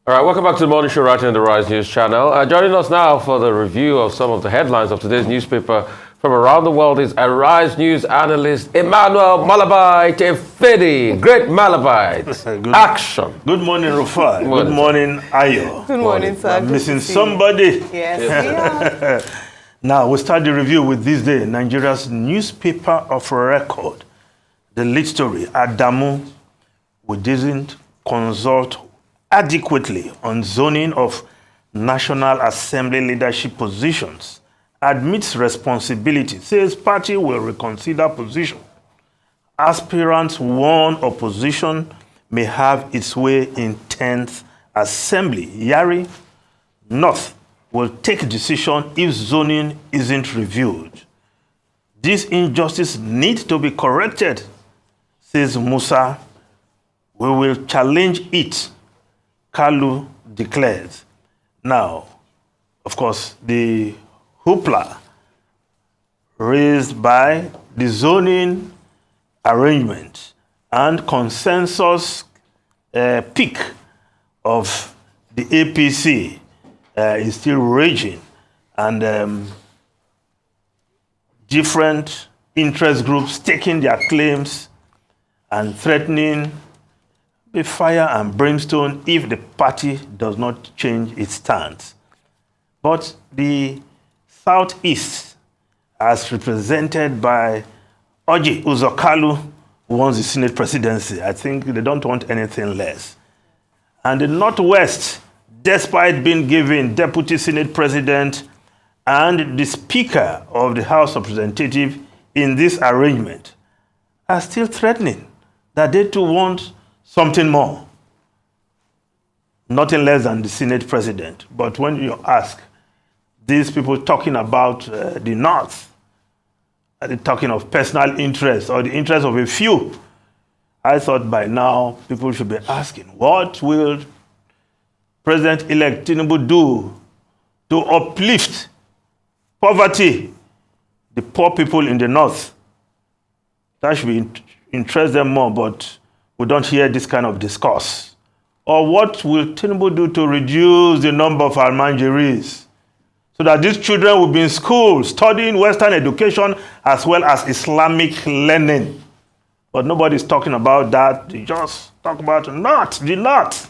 All right, welcome back to the Morning Show right here on the Rise News channel. Joining us now for the review of some of the headlines of today's newspaper from around the world is a Rise News analyst, Emmanuel Malabite Efedi. Great Malabite. Action. Good morning, Rufai. Good morning, Ayo. Good morning, sir. I'm missing somebody. Yes, we are. Now, we'll start the review with this day, Nigeria's newspaper of record. The lead story, Adamu, we didn't consult adequately on zoning of National Assembly leadership positions, admits responsibility, says party will reconsider position. Aspirants warn opposition may have its way in 10th Assembly. Yari North will take decision if zoning isn't reviewed. This injustice needs to be corrected, says Musa. We will challenge it, Kalu declares. Now, of course, the hoopla raised by the zoning arrangement and consensus peak of the APC is still raging, and different interest groups taking their claims and threatening the fire and brimstone if the party does not change its stance. But the Southeast, as represented by Oji Uzokalu, wants the Senate presidency. I think they don't want anything less. And the Northwest, despite being given Deputy Senate President and the Speaker of the House of Representatives in this arrangement, are still threatening that they too want something more. Nothing less than the Senate President. But when you ask these people talking about the North, are they talking of personal interest or the interest of a few? I thought by now people should be asking, what will President-elect Tinubu do to uplift poverty, the poor people in the North? That should interest them more, but we don't hear this kind of discourse. Or what will Tinubu do to reduce the number of almanjiris so that these children will be in school studying Western education as well as Islamic learning? But nobody's talking about that. They just talk about the North.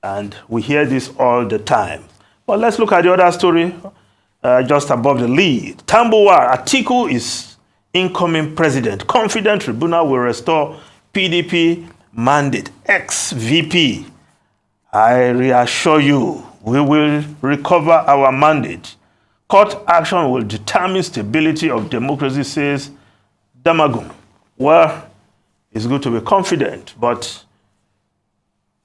And we hear this all the time. But let's look at the other story just above the lead. Tambuwal, Atiku is incoming president. Confident tribunal will restore PDP mandate. Ex-VP, I reassure you, we will recover our mandate. Court action will determine stability of democracy, says Damagum. Well, it's good to be confident, but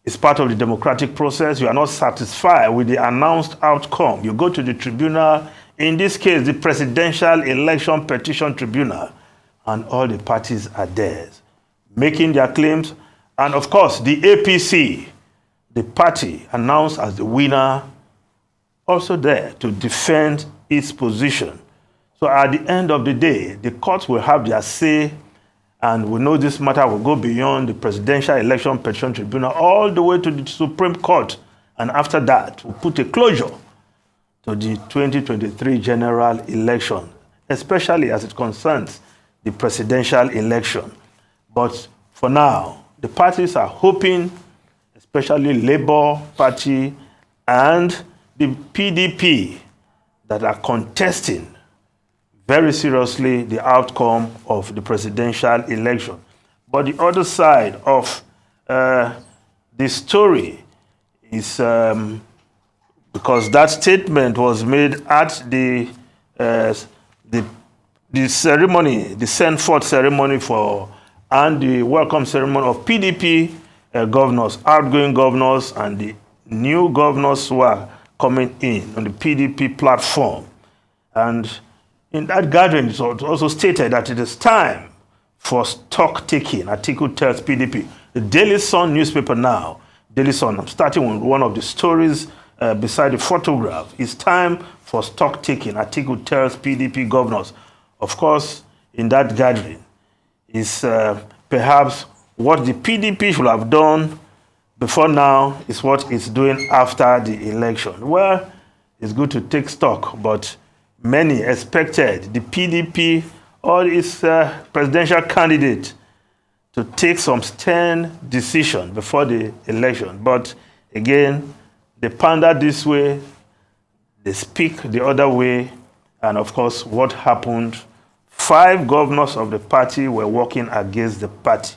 it's part of the democratic process. You are not satisfied with the announced outcome. You go to the tribunal, in this case, the Presidential Election Petition Tribunal, and all the parties are there, making their claims. And of course, the APC, the party announced as the winner, also there to defend its position. So at the end of the day, the courts will have their say, and we know this matter will go beyond the Presidential Election Petition Tribunal all the way to the Supreme Court. And after that, we'll put a closure to the 2023 general election, especially as it concerns the presidential election. But for now, the parties are hoping, especially Labour Party and the PDP, that are contesting very seriously the outcome of the presidential election. But the other side of the story is because that statement was made at the ceremony, the send forth ceremony for and the welcome ceremony of PDP governors, outgoing governors, and the new governors who are coming in on the PDP platform. And in that gathering, it was also stated that it is time for stock taking. Atiku tells PDP. The Daily Sun newspaper now, Daily Sun, I'm starting with one of the stories beside the photograph. It's time for stock taking. Atiku tells PDP governors. Of course, in that gathering is perhaps what the PDP should have done before now is what it's doing after the election. Well, it's good to take stock, but many expected the PDP or its presidential candidate to take some stern decision before the election. But again, they pander this way, they speak the other way, and of course, what happened? 5 governors of the party were working against the party.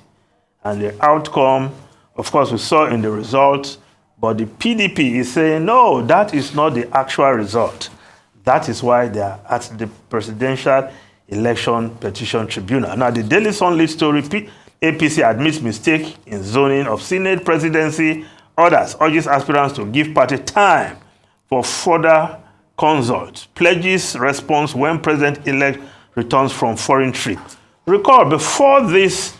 And the outcome, of course, we saw in the results, but the PDP is saying, no, that is not the actual result. That is why they are at the Presidential Election Petition Tribunal. Now, the Daily Sun lead story, APC admits mistake in zoning of Senate presidency. Others urges aspirants to give party time for further consult. Pledges response when president-elect returns from foreign trip. Recall, before this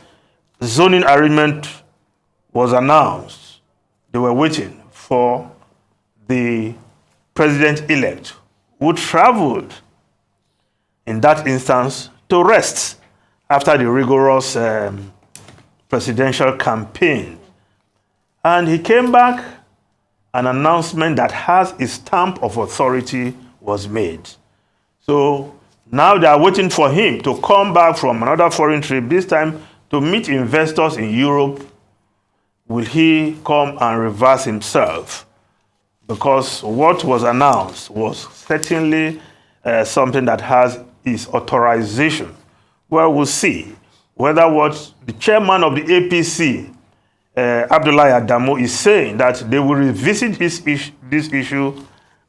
zoning arrangement was announced, they were waiting for the president-elect who traveled in that instance to rest after the rigorous presidential campaign. And he came back, an announcement that has a stamp of authority was made. So now they are waiting for him to come back from another foreign trip, this time to meet investors in Europe. Will he come and reverse himself? Because what was announced was certainly something that has his authorization. Well, we'll see whether what the chairman of the APC, Abdullahi Adamu, is saying, that they will revisit this issue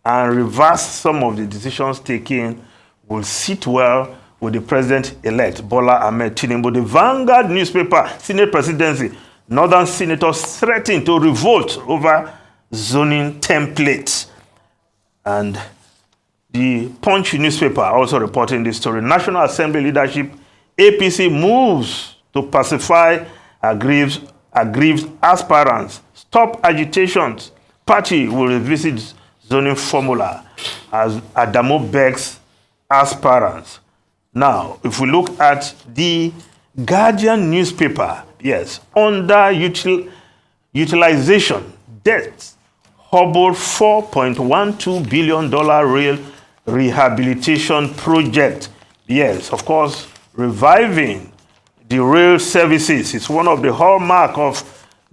and reverse some of the decisions taken, will sit well with the president-elect, Bola Ahmed Tinubu. The Vanguard newspaper, Senate presidency, northern senators threatened to revolt over zoning templates. And the Punch newspaper also reporting this story. National Assembly leadership, APC moves to pacify aggrieved aspirants. Stop agitations. Party will revisit zoning formula as Adamu begs aspirants. Now, if we look at the Guardian newspaper, yes, underutilization, debt, hobbled $4.12 billion rail rehabilitation project. Yes, of course, reviving the rail services is one of the hallmarks of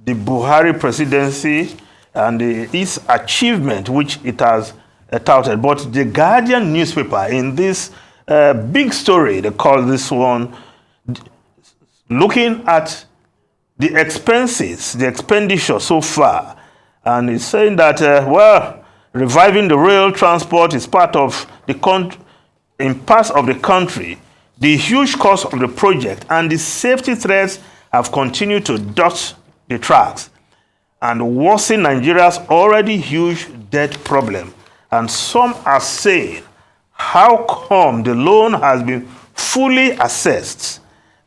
the Buhari presidency and its achievement, which it has touted. But the Guardian newspaper, in this big story, they call this one, looking at the expenses, the expenditure so far, and it's saying that, well, reviving the rail transport is part of the in parts of the country. The huge cost of the project and the safety threats have continued to dot the tracks and worsen Nigeria's already huge debt problem. And some are saying, how come the loan has been fully assessed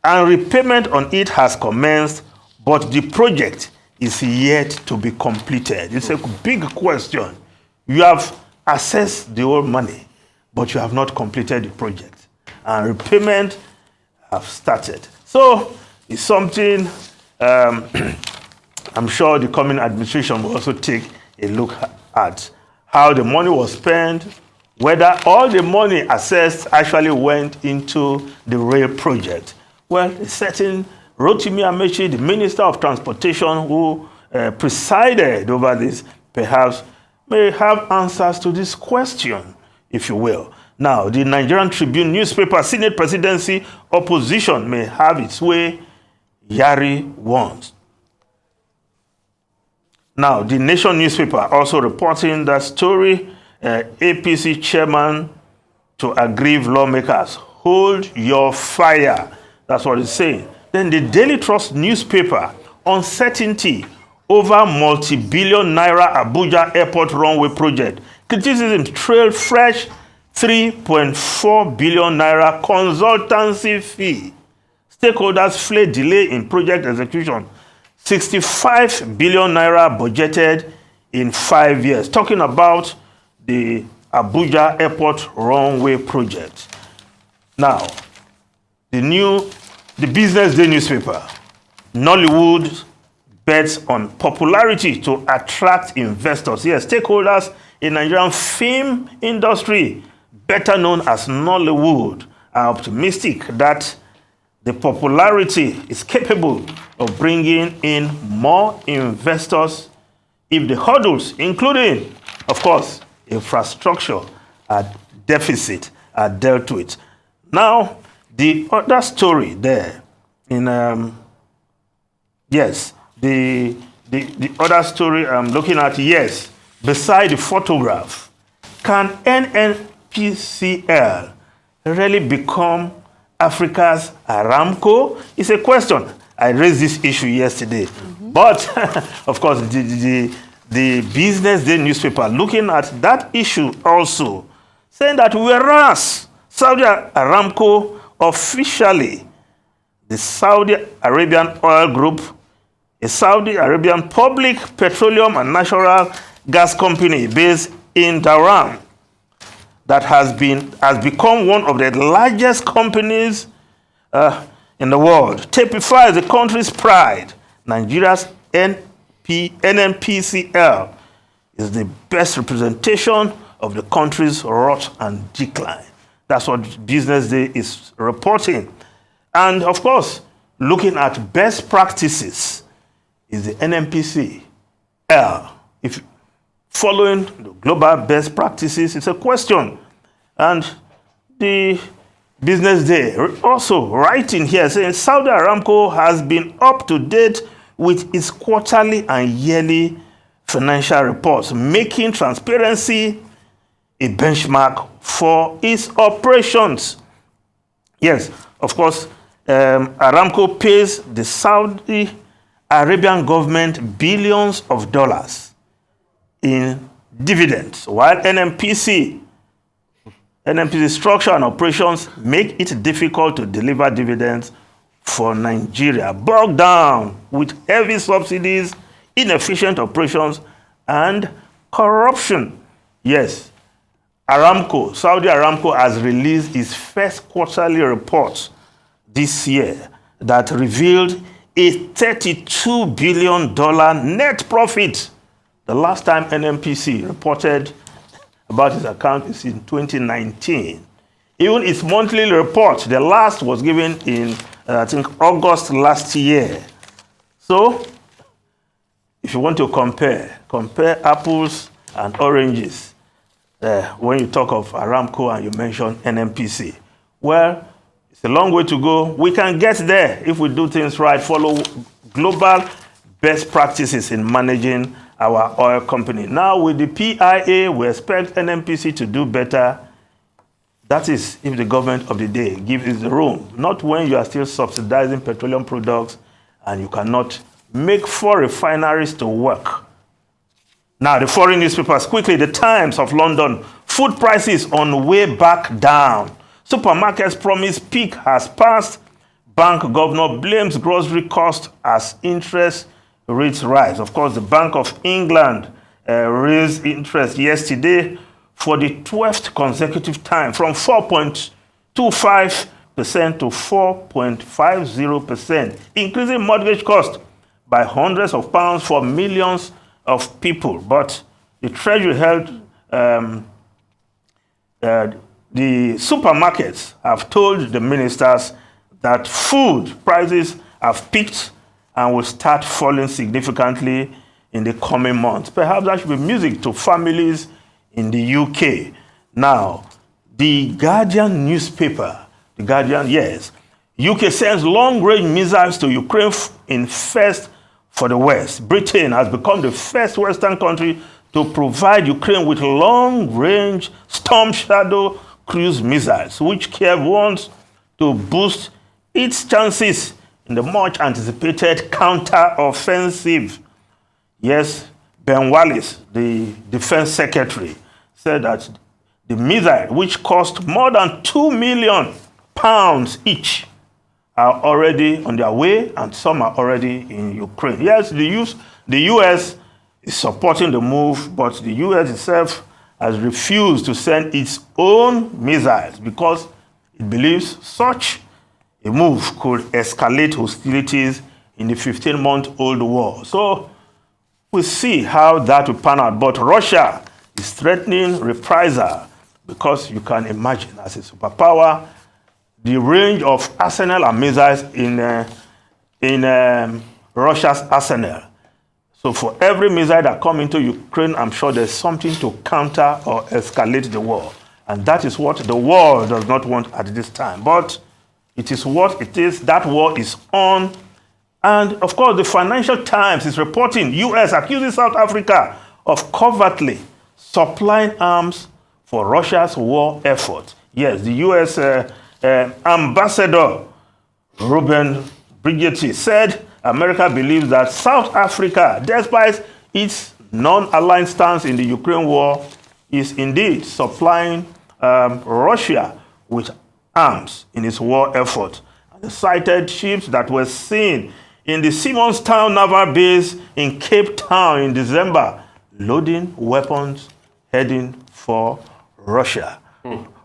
and repayment on it has commenced, but the project is yet to be completed? It's a big question. You have assessed the whole money, but you have not completed the project. And repayment have started. So it's something I'm sure the coming administration will also take a look at how the money was spent, whether all the money assessed actually went into the rail project. Well, a certain Rotimi Amechi, the Minister of Transportation, who presided over this, perhaps may have answers to this question, if you will. Now, the Nigerian Tribune newspaper, Senate presidency, opposition may have its way, Yari wants. Now, the Nation newspaper also reporting that story, APC chairman to aggrieve lawmakers, hold your fire. That's what it's saying. Then the Daily Trust newspaper, uncertainty over multi-billion naira Abuja airport runway project. Criticism trail fresh 3.4 billion naira consultancy fee. Stakeholders flay delay in project execution. 65 billion naira budgeted in 5 years. Talking about the Abuja airport runway project. Now, the Business Day newspaper, Nollywood bets on popularity to attract investors. Yes, stakeholders in Nigerian film industry, better known as Nollywood, are optimistic that the popularity is capable of bringing in more investors if the hurdles, including, of course, infrastructure deficit, are dealt with. Now, the other story there, the other story I'm looking at, yes, beside the photograph, can NNPCL really become Africa's Aramco? It's a question. I raised this issue yesterday. But, of course, the Business Day newspaper looking at that issue also, saying that whereas Saudi Aramco officially, the Saudi Arabian Oil Group, a Saudi Arabian public petroleum and natural gas company based in Dhahran, that has become one of the largest companies in the world, typifies the country's pride. Nigeria's NNPCL is the best representation of the country's rot and decline. That's what Business Day is reporting. And of course, looking at best practices is the NNPCL. If following the global best practices, it's a question. And the Business Day also writing here saying Saudi Aramco has been up to date with its quarterly and yearly financial reports, making transparency a benchmark for its operations. Yes, of course, Aramco pays the Saudi Arabian government billions of dollars in dividends, while NNPC structure and operations make it difficult to deliver dividends for Nigeria, bogged down with heavy subsidies, inefficient operations, and corruption. Yes, Saudi Aramco has released its first quarterly report this year that revealed a $32 billion net profit. The last time NNPC reported about its account is in 2019. Even its monthly report, the last was given in, I think, August last year. So, if you want to compare apples and oranges, when you talk of Aramco and you mention NNPC, well, it's a long way to go. We can get there if we do things right, follow global best practices in managing our oil company. Now, with the PIA, we expect NNPC to do better. That is, if the government of the day gives it the room, not when you are still subsidizing petroleum products and you cannot make 4 refineries to work. Now, the foreign newspapers, quickly, the Times of London, food prices on way back down. Supermarkets promise peak has passed. Bank governor blames grocery cost as interest rates rise. Of course, the Bank of England raised interest yesterday for the 12th consecutive time from 4.25% to 4.50%, increasing mortgage cost by hundreds of pounds for millions of people. But the Treasury held the supermarkets have told the ministers that food prices have peaked and will start falling significantly in the coming months. Perhaps that should be music to families in the UK. Now, the Guardian newspaper, yes, UK sends long-range missiles to Ukraine in first for the West. Britain has become the first Western country to provide Ukraine with long-range Storm Shadow cruise missiles, which Kiev wants to boost its chances in the much-anticipated counter-offensive. Yes, Ben Wallace, the defense secretary, said that the missile, which cost more than £2 million each, are already on their way, and some are already in Ukraine. Yes, the U.S. is supporting the move, but the U.S. itself has refused to send its own missiles because it believes such a move could escalate hostilities in the 15-month-old war. So we'll see how that will pan out. But Russia is threatening reprisal because you can imagine, as a superpower, the range of arsenal and missiles in Russia's arsenal. So for every missile that comes into Ukraine, I'm sure there's something to counter or escalate the war. And that is what the world does not want at this time. But it is what it is. That war is on. And of course, the Financial Times is reporting U.S. accuses South Africa of covertly supplying arms for Russia's war effort. Yes, the U.S. Ambassador Ruben Brigetti said America believes that South Africa, despite its non-aligned stance in the Ukraine war, is indeed supplying Russia with arms in its war effort. And the cited ships that were seen in the Simonstown Naval Base in Cape Town in December, loading weapons heading for Russia.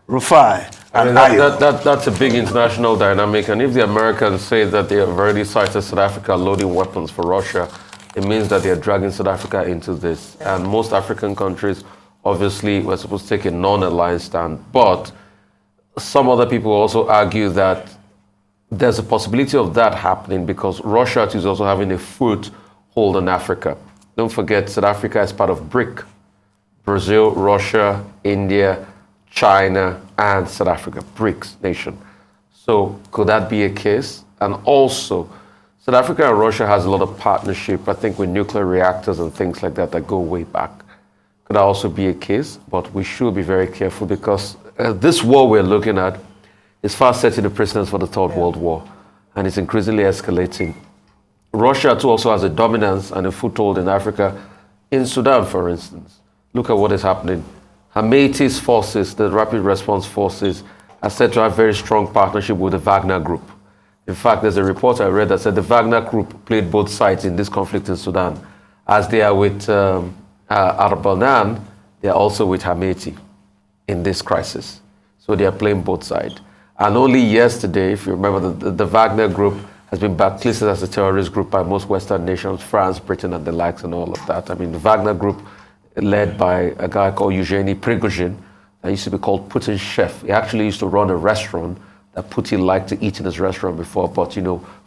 Rufai. I mean, that's a big international dynamic. And if the Americans say that they have already cited South Africa loading weapons for Russia, it means that they're dragging South Africa into this. And most African countries, obviously, were supposed to take a non-aligned stand. But some other people also argue that there's a possibility of that happening because Russia is also having a foothold in Africa. Don't forget, South Africa is part of BRIC. Brazil, Russia, India, China, and South Africa, BRICS nation. So could that be a case? And also, South Africa and Russia has a lot of partnership, I think, with nuclear reactors and things like that go way back. Could that also be a case? But we should be very careful because this war we're looking at is fast setting the precedence for the Third World War, and it's increasingly escalating. Russia too also has a dominance and a foothold in Africa, in Sudan, for instance. Look at what is happening. Hamati's forces, the Rapid Response Forces, are said to have very strong partnership with the Wagner Group. In fact, there's a report I read that said the Wagner Group played both sides in this conflict in Sudan. As they are with Arbanan, they are also with Hamati in this crisis. So they are playing both sides. And only yesterday, if you remember, the Wagner Group has been blacklisted as a terrorist group by most Western nations, France, Britain, and the likes, and all of that. I mean, the Wagner Group, led by a guy called Eugeny Prigozhin, that used to be called Putin's chef. He actually used to run a restaurant that Putin liked to eat in his restaurant before, but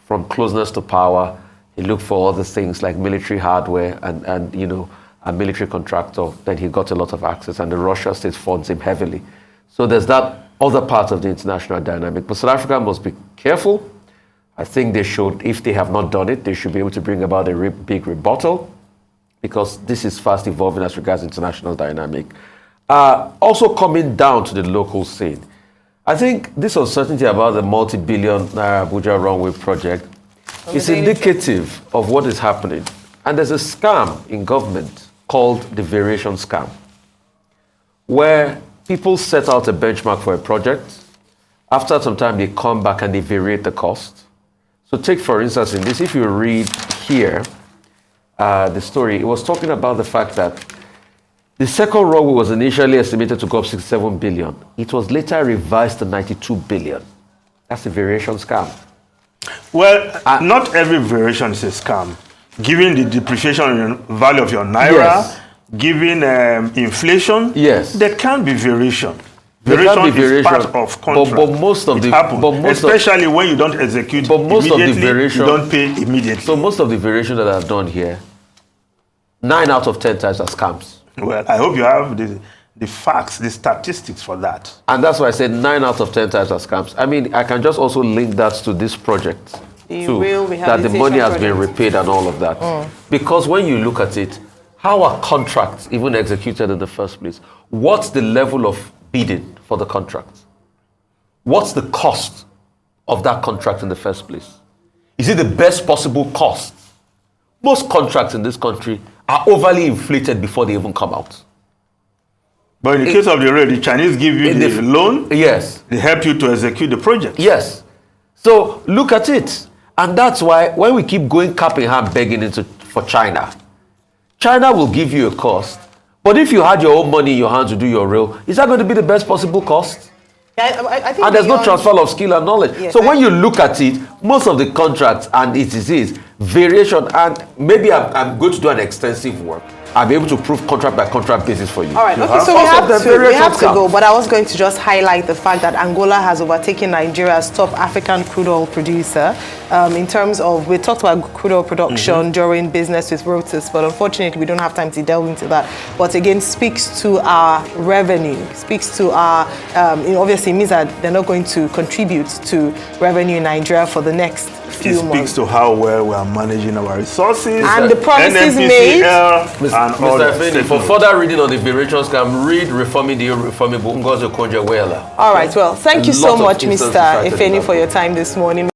from closeness to power, he looked for other things like military hardware and a military contractor. Then he got a lot of access, and the Russia state funds him heavily. So there's that other part of the international dynamic. But South Africa must be careful. I think they should, if they have not done it, they should be able to bring about a big rebuttal, because this is fast evolving as regards international dynamic. Also coming down to the local scene, I think this uncertainty about the multi-billion Naira Abuja runway project is indicative of what is happening. And there's a scam in government called the variation scam, where people set out a benchmark for a project. After some time, they come back and they variate the cost. So take, for instance, in this, if you read here, the story, it was talking about the fact that the second runway was initially estimated to go up 67 billion. It was later revised to 92 billion. That's a variation scam. Well, not every variation is a scam. Given the depreciation in value of your naira, Yes. given inflation, Yes. there can be variation. There can be Is variation, part of contract. but most of It the happens, especially when you don't execute but most of the immediately, variation- you don't pay immediately. So most of the variation that I've done here, 9 out of 10 times are scams. Well, I hope you have the facts, the statistics for that. And that's why I said 9 out of 10 times are scams. I mean, I can just also link that to this project, The too, real that the money has been rehabilitation repaid and all of that. Because when you look at it, how are contracts even executed in the first place? What's the level of bidding for the contract? What's the cost of that contract in the first place? Is it the best possible cost? Most contracts in this country are overly inflated before they even come out. But in the case of the rail, the Chinese give you the loan, Yes. they help you to execute the project. Yes. So look at it. And that's why when we keep going cap in hand begging for China, China will give you a cost. But if you had your own money in your hand to do your rail, is that going to be the best possible cost? I think And there's no transfer of skill and knowledge. Yes, So when you look at it, most of the contracts, and it is variation, and maybe I'm going to do an extensive work. I'll be able to prove contract by contract basis for you. All right, okay, so we have to go, but I was going to just highlight the fact that Angola has overtaken Nigeria as top African crude oil producer. In terms of, we talked about crude oil production during business with Reuters, but unfortunately we don't have time to delve into that. But again, speaks to our revenue, speaks to our, obviously means that they're not going to contribute to revenue in Nigeria for the next few months. It speaks to how well we are managing our resources. And the promises made. Mr. Fini, for further reading on the variation scam, read Reforming the Reformable Ngozi Okonjo-Iweala. All right, well, thank you so much, Mr. Ifeni, for your time this morning.